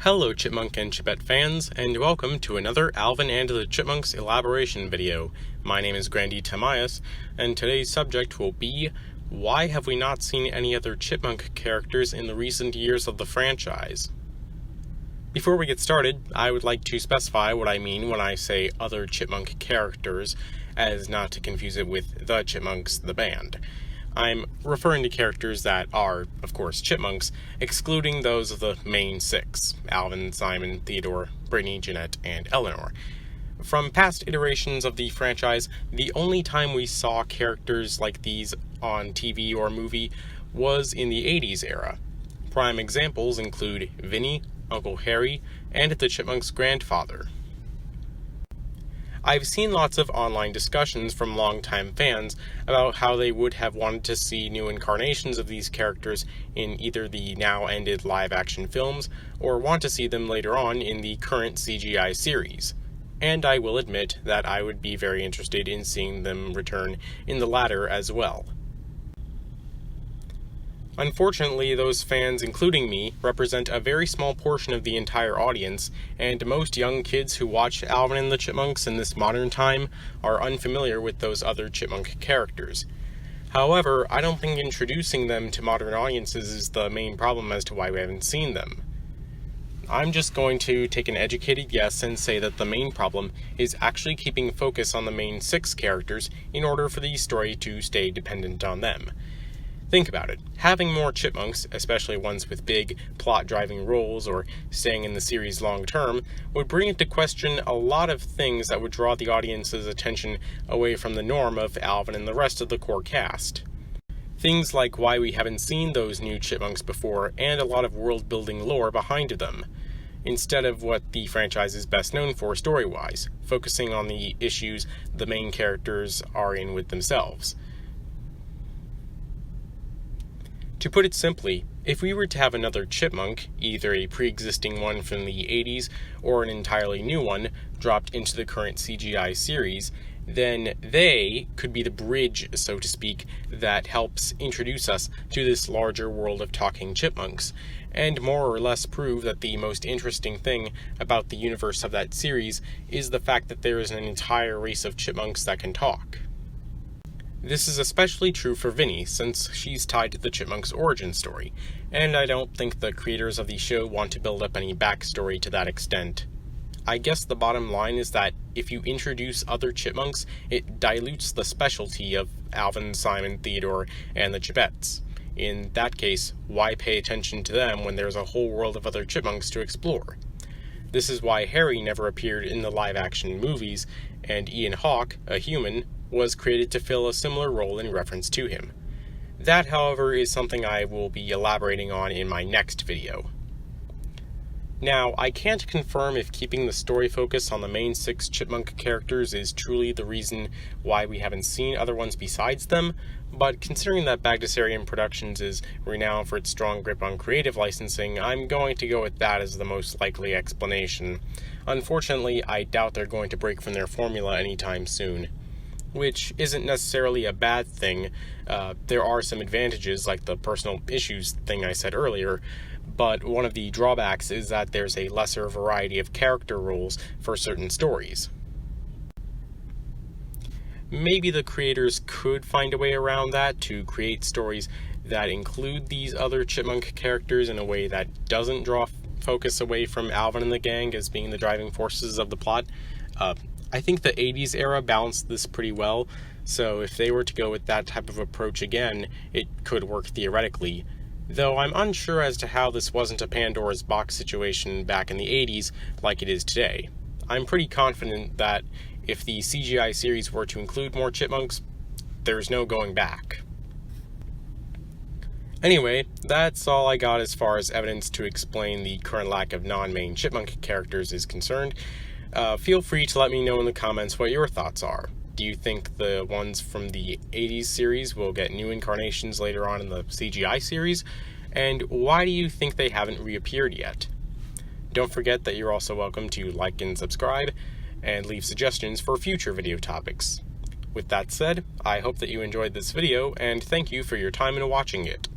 Hello Chipmunk and Chipette fans, and welcome to another Alvin and The Chipmunks elaboration video. My name is Grandy Tamias, and today's subject will be, why have we not seen any other chipmunk characters in the recent years of the franchise? Before we get started, I would like to specify what I mean when I say other chipmunk characters, as not to confuse it with The Chipmunks, the band. I'm referring to characters that are, of course, chipmunks, excluding those of the main six: Alvin, Simon, Theodore, Brittany, Jeanette, and Eleanor. From past iterations of the franchise, the only time we saw characters like these on TV or movie was in the 80s era. Prime examples include Vinny, Uncle Harry, and the Chipmunks' grandfather. I've seen lots of online discussions from longtime fans about how they would have wanted to see new incarnations of these characters in either the now-ended live-action films, or want to see them later on in the current CGI series. And I will admit that I would be very interested in seeing them return in the latter as well. Unfortunately, those fans, including me, represent a very small portion of the entire audience, and most young kids who watch Alvin and the Chipmunks in this modern time are unfamiliar with those other chipmunk characters. However, I don't think introducing them to modern audiences is the main problem as to why we haven't seen them. I'm just going to take an educated guess and say that the main problem is actually keeping focus on the main six characters in order for the story to stay dependent on them. Think about it. Having more chipmunks, especially ones with big, plot-driving roles or staying in the series long-term, would bring into question a lot of things that would draw the audience's attention away from the norm of Alvin and the rest of the core cast. Things like why we haven't seen those new chipmunks before, and a lot of world-building lore behind them, instead of what the franchise is best known for story-wise, focusing on the issues the main characters are in with themselves. To put it simply, if we were to have another chipmunk, either a pre-existing one from the 80s or an entirely new one, dropped into the current CGI series, then they could be the bridge, so to speak, that helps introduce us to this larger world of talking chipmunks, and more or less prove that the most interesting thing about the universe of that series is the fact that there is an entire race of chipmunks that can talk. This is especially true for Vinny, since she's tied to the Chipmunks' origin story, and I don't think the creators of the show want to build up any backstory to that extent. I guess the bottom line is that if you introduce other chipmunks, it dilutes the specialty of Alvin, Simon, Theodore, and the Chipettes. In that case, why pay attention to them when there's a whole world of other chipmunks to explore? This is why Harry never appeared in the live-action movies, and Ian Hawke, a human, was created to fill a similar role in reference to him. That, however, is something I will be elaborating on in my next video. Now, I can't confirm if keeping the story focus on the main six chipmunk characters is truly the reason why we haven't seen other ones besides them, but considering that Bagdasarian Productions is renowned for its strong grip on creative licensing, I'm going to go with that as the most likely explanation. Unfortunately, I doubt they're going to break from their formula anytime soon. Which isn't necessarily a bad thing. There are some advantages, like the personal issues thing I said earlier, but one of the drawbacks is that there's a lesser variety of character roles for certain stories. Maybe the creators could find a way around that to create stories that include these other chipmunk characters in a way that doesn't draw focus away from Alvin and the gang as being the driving forces of the plot. I think the 80s era balanced this pretty well, so if they were to go with that type of approach again, it could work theoretically, though I'm unsure as to how this wasn't a Pandora's box situation back in the 80s like it is today. I'm pretty confident that if the CGI series were to include more chipmunks, there's no going back. Anyway, that's all I got as far as evidence to explain the current lack of non-main chipmunk characters is concerned. Feel free to let me know in the comments what your thoughts are. Do you think the ones from the 80s series will get new incarnations later on in the CGI series? And why do you think they haven't reappeared yet? Don't forget that you're also welcome to like and subscribe, and leave suggestions for future video topics. With that said, I hope that you enjoyed this video, and thank you for your time in watching it.